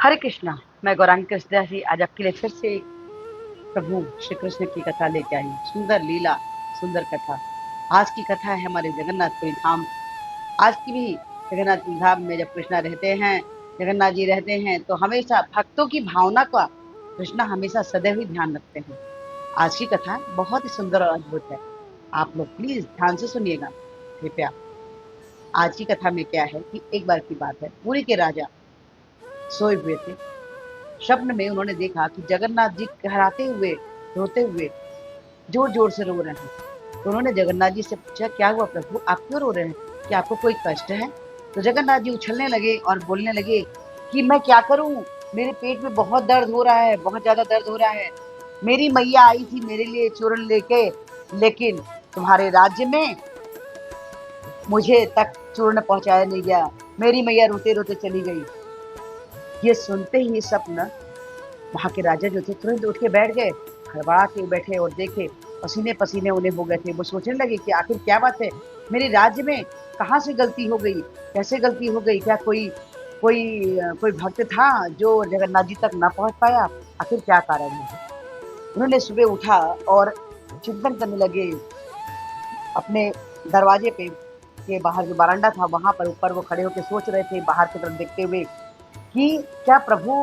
हरे कृष्णा। मैं गौरांगी कृष्णदास आज आपके लिए फिर से प्रभु श्री कृष्ण की कथा लेके आई हूँ। सुंदर लीला, सुंदर कथा। आज की कथा है हमारे जगन्नाथपुरी धाम। आज की भी जगन्नाथपुरी धाम में जब कृष्णा रहते हैं, जगन्नाथ जी रहते हैं, तो हमेशा भक्तों की भावना का कृष्णा हमेशा सदैव ही ध्यान रखते हैं। आज की कथा बहुत ही सुंदर और अद्भुत है। आप लोग प्लीज ध्यान से सुनिएगा कृपया। आज की कथा में क्या है कि एक बार की बात है, पुरी के राजा सोए हुए थे। स्वप्न में उन्होंने देखा कि जगन्नाथ जी कहराते हुए, रोते हुए, जोर जोर से रो रहे हैं। तो उन्होंने जगन्नाथ जी से पूछा, क्या हुआ प्रभु, आप क्यों रो रहे हैं? क्या आपको कोई कष्ट है? तो जगन्नाथ जी उछलने लगे और बोलने लगे कि मैं क्या करूं, मेरे पेट में बहुत दर्द हो रहा है, बहुत ज्यादा दर्द हो रहा है। मेरी मैया आई थी मेरे लिए चूर्ण लेके, लेकिन तुम्हारे राज्य में मुझे तक चूर्ण पहुंचाया नहीं गया। मेरी मैया रोते रोते चली गई। ये सुनते ही सपना वहां के राजा जो थे तुरंत उठ के बैठ गए, हड़बड़ा के बैठे और देखे, पसीने पसीने उन्हें हो गए थे। वो सोचने लगे कि आखिर क्या बात है, मेरे राज्य में कहाँ से गलती हो गई, कैसे गलती हो गई? क्या कोई भक्त था जो जगन्नाथ जी तक ना पहुंच पाया? आखिर क्या कारण है? उन्होंने सुबह उठा और चिंतन करने लगे। अपने दरवाजे पे के बाहर जो बरामदा था वहां पर ऊपर वो खड़े होकर सोच रहे थे, बाहर की तरफ देखते हुए कि क्या प्रभु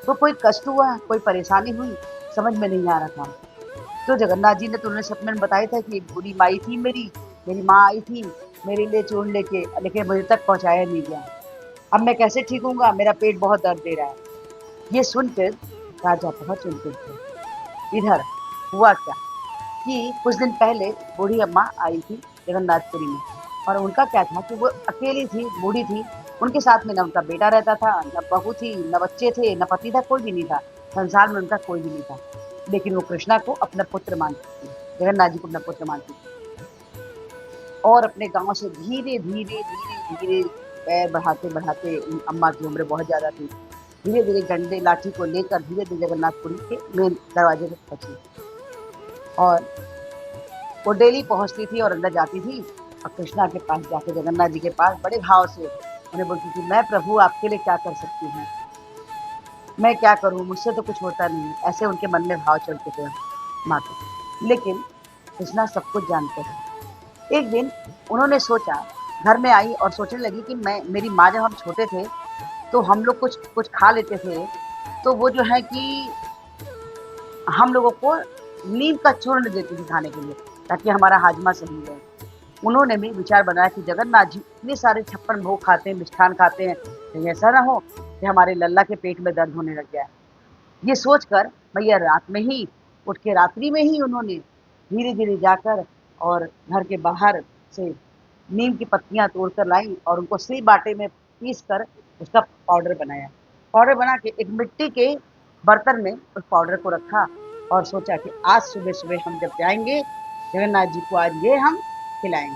को कोई कष्ट हुआ, कोई परेशानी हुई? समझ में नहीं आ रहा था। तो जगन्नाथ जी ने तो उन्हें सपने में बताया था कि एक बूढ़ी माई थी, मेरी माँ आई थी मेरे लिए चूर्ण लेके, लेकिन मुझे तक पहुंचाया नहीं गया। अब मैं कैसे ठीक होऊंगा, मेरा पेट बहुत दर्द दे रहा है। ये सुनकर राजा बहुत चिंतित थे। इधर हुआ क्या कि कुछ दिन पहले बूढ़ी अम्मा आई थी जगन्नाथपुरी में, और उनका क्या था कि वो अकेली थी, बूढ़ी थी। उनके साथ में न उनका बेटा रहता था, न बहू थी, न बच्चे थे, न पति था, कोई भी नहीं था। संसार में उनका कोई भी नहीं था। लेकिन वो कृष्णा को अपना पुत्र मानती थी, जगन्नाथ जी को अपना पुत्र मानती थी। और अपने गांव से धीरे धीरे धीरे धीरे पैर बढ़ाते बढ़ाते, अम्मा की उम्र बहुत ज्यादा थी, धीरे धीरे डंडे लाठी को लेकर धीरे धीरे जगन्नाथपुरी के मेन दरवाजे तक पहुंची। और वो डेली पहुंचती थी और अंदर जाती थी और कृष्णा के पास जाके, जगन्नाथ जी के पास बड़े भाव से उन्हें बोलती थी, मैं प्रभु आपके लिए क्या कर सकती हूँ, मैं क्या करूँ, मुझसे तो कुछ होता नहीं। ऐसे उनके मन में भाव चलते थे माँ के। लेकिन कृष्णा सब कुछ जानते हैं। एक दिन उन्होंने सोचा, घर में आई और सोचने लगी कि मैं, मेरी माँ जब हम छोटे थे तो हम लोग कुछ कुछ खा लेते थे, तो वो जो है कि हम लोगों को नीम का चूर्ण देती थी खाने के लिए, ताकि हमारा हाजमा सही रहे। उन्होंने भी विचार बनाया कि जगन्नाथ जी इतने सारे 56 भोग खाते हैं, मिष्ठान खाते हैं, कहीं ऐसा ना हो कि हमारे लल्ला के पेट में दर्द होने लग गया है। ये सोचकर भैया रात में ही उठ के, रात्रि में ही उन्होंने धीरे धीरे जाकर और घर के बाहर से नीम की पत्तियां तोड़कर लाई और उनको सिल बाटे में पीस कर उसका पाउडर बनाया। पाउडर बना के एक मिट्टी के बर्तन में उस पाउडर को रखा और सोचा कि आज सुबह सुबह हम जब जाएंगे जगन्नाथ जी को, आज ये हम खिलाएंगे।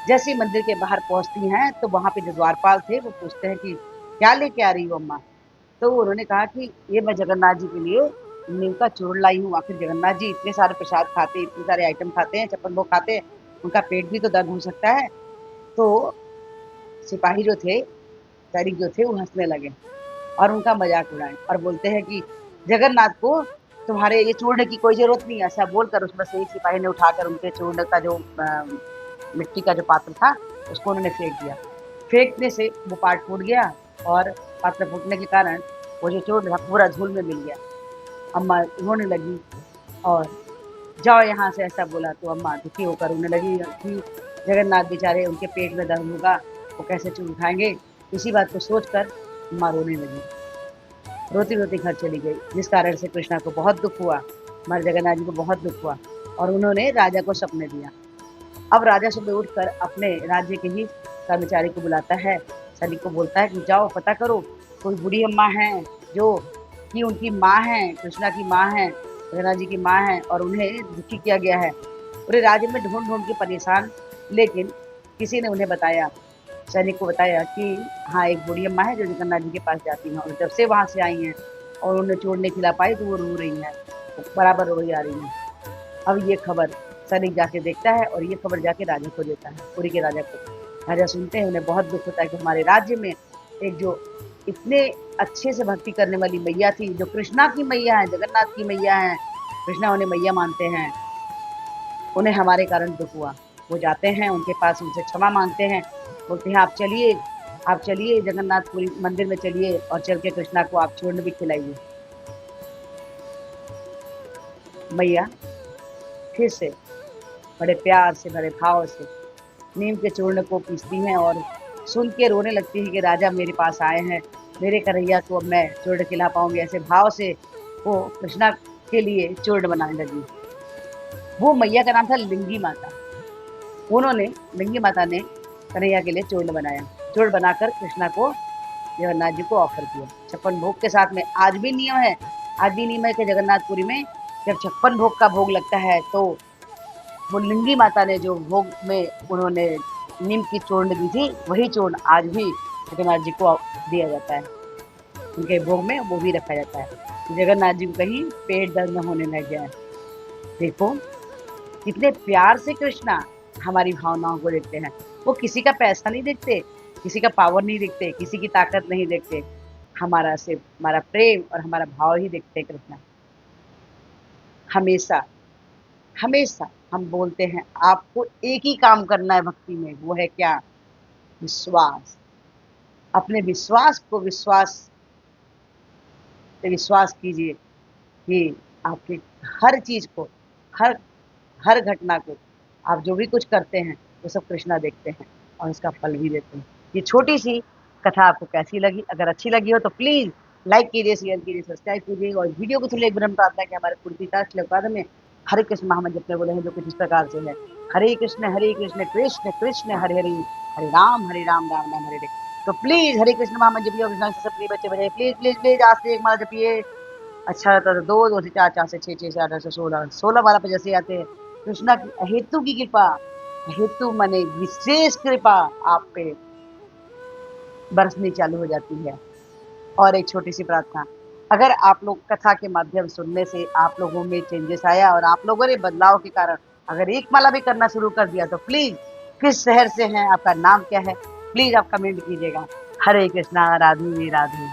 जैसे ही मंदिर के बाहर पहुंचती हैं तो वहां पे जो द्वारपाल थे वो पूछते हैं कि क्या लेके आ रही हो अम्मा? तो उन्होंने कहा कि ये मैं जगन्नाथ जी के लिए नीम का चूर्ण लाई हूँ। आखिर जगन्नाथ जी इतने सारे प्रसाद खाते हैं, इतने सारे आइटम खाते हैं, 56 भोग खाते हैं, उनका पेट भी तो दर्द हो सकता है। तो सिपाही जो थे, सैनिक जो थे, वो हंसने लगे और उनका मजाक उड़ाए और बोलते हैं कि जगन्नाथ को तुम्हारे ये चूर्ण की कोई जरूरत नहीं है। ऐसा बोलकर उसमें से एक सिपाही ने उठाकर उनके चूर्ण का जो मिट्टी का जो पात्र था उसको उन्होंने फेंक दिया। फेंकने से वो पात्र फूट गया और पात्र फूटने के कारण वो जो चूर्ण था पूरा धूल में मिल गया। अम्मा रोने लगी और जाओ यहाँ से, ऐसा बोला। तो अम्मा दुखी होकर रोने लगी कि जगन्नाथ बेचारे, उनके पेट में दर्द होगा, वो कैसे चूर्ण खाएंगे। इसी बात को सोचकर अम्मा रोने लगी, रोती रोती घर चली गई, जिस कारण से कृष्णा को बहुत दुख हुआ, हमारे जगन्नाथ जी को बहुत दुख हुआ और उन्होंने राजा को सपने दिया। अब राजा सुबह उठकर अपने राज्य के ही कर्मचारी को बुलाता है, सैनिक को बोलता है कि जाओ पता करो, कोई बूढ़ी अम्मा है जो कि उनकी माँ है, कृष्णा की माँ है, जगन्नाथ जी की माँ है, और उन्हें दुखी किया गया है। पूरे राज्य में ढूंढ ढूंढ के परेशान, लेकिन किसी ने उन्हें बताया, सैनिक को बताया कि हाँ, एक बूढ़ी अम्मा है जो जगन्नाथ जी के पास जाती हैं, और जब से वहां से आई हैं और उन्हें चोट नहीं खिला पाई तो वो रो रही है, बराबर रो आ रही है। अब ये खबर सैनिक जाके देखता है और ये खबर जाके राजा को देता है, पुरी के राजा को। राजा सुनते हैं, उन्हें बहुत दुख होता है कि हमारे राज्य में एक जो इतने अच्छे से भक्ति करने वाली मैया थी, जो कृष्णा की मैया है, जगन्नाथ की मैया है, कृष्णा उन्हें मैया मानते हैं, उन्हें हमारे कारण दुख हुआ। वो जाते हैं उनके पास, उनसे क्षमा मांगते हैं, बोलते हैं आप चलिए जगन्नाथपुरी मंदिर में चलिए और चल के कृष्णा को आप चूर्ण भी खिलाइए। मैया फिर से बड़े प्यार से, बड़े भाव से नीम के चूर्ण को पीसती हैं और सुन के रोने लगती है कि राजा मेरे पास आए हैं, मेरे कन्हैया को अब मैं चूर्ण खिला पाऊंगी। ऐसे भाव से वो कृष्णा के लिए चूर्ण बनाने लगी। वो मैया का नाम था लिंगी माता। उन्होंने, लिंगी माता ने कन्हैया के लिए चूर्ण बनाया। चूर्ण बनाकर कृष्णा को, जगन्नाथ जी को ऑफर किया 56 भोग के साथ में। आज भी नियम है, आज भी नियम है कि जगन्नाथपुरी में जब 56 भोग का भोग लगता है तो वो लिंगी माता ने जो भोग में उन्होंने नीम की चूर्ण दी थी, वही चूर्ण आज भी जगन्नाथ जी को दिया जाता है। उनके भोग में वो भी रखा जाता है। जगन्नाथ जी को कहीं पेट दर्द न होने लग गया है। देखो कितने प्यार से कृष्णा हमारी भावनाओं को देखते हैं। वो किसी का पैसा नहीं देखते, किसी का पावर नहीं देखते, किसी की ताकत नहीं देखते, हमारा सिर्फ हमारा प्रेम और हमारा भाव ही देखते हैं कृष्णा। हमेशा हमेशा हम बोलते हैं आपको एक ही काम करना है भक्ति में, वो है क्या? विश्वास। अपने विश्वास को विश्वास से विश्वास कीजिए कि आपकी हर चीज को, हर हर घटना को, आप जो भी कुछ करते हैं वो सब कृष्णा देखते हैं और उसका फल भी देते हैं। ये छोटी सी कथा आपको कैसी लगी? अगर अच्छी लगी हो तो प्लीज लाइक कीजिए, शेयर कीजिए, सब्सक्राइब कीजिए और वीडियो को थोड़ी एक विनम्र प्रार्थना है कि हमारे कुर्तीदास श्लोक में हरे कृष्ण महामंत्र जपने बोले हैं, जो कुछ इस प्रकार से है। हरे कृष्ण कृष्ण कृष्ण हरे हरे, हरे राम राम राम हरे हरे। तो प्लीज हरे कृष्ण महामंत्र जपिए और कृष्ण से सब प्रिय बच्चे बजाए। प्लीज प्लीज प्लीज आज से एक माला जपिए। अच्छा रहता था। दो, दो से चार, चार से छह, छह से 8, 8 से 16, 16 12 पे जैसे आते हैं। कृष्णा की अहेतु की कृपा, अहेतु माने विशेष कृपा आप पे बरसनी चालू हो जाती है। और एक छोटी सी प्रार्थना, अगर आप लोग कथा के माध्यम सुनने से आप लोगों में चेंजेस आया और आप लोगों ने बदलाव के कारण अगर एक माला भी करना शुरू कर दिया तो प्लीज किस शहर से हैं, आपका नाम क्या है, प्लीज आप कमेंट कीजिएगा। हरे कृष्णा, राधे राधे।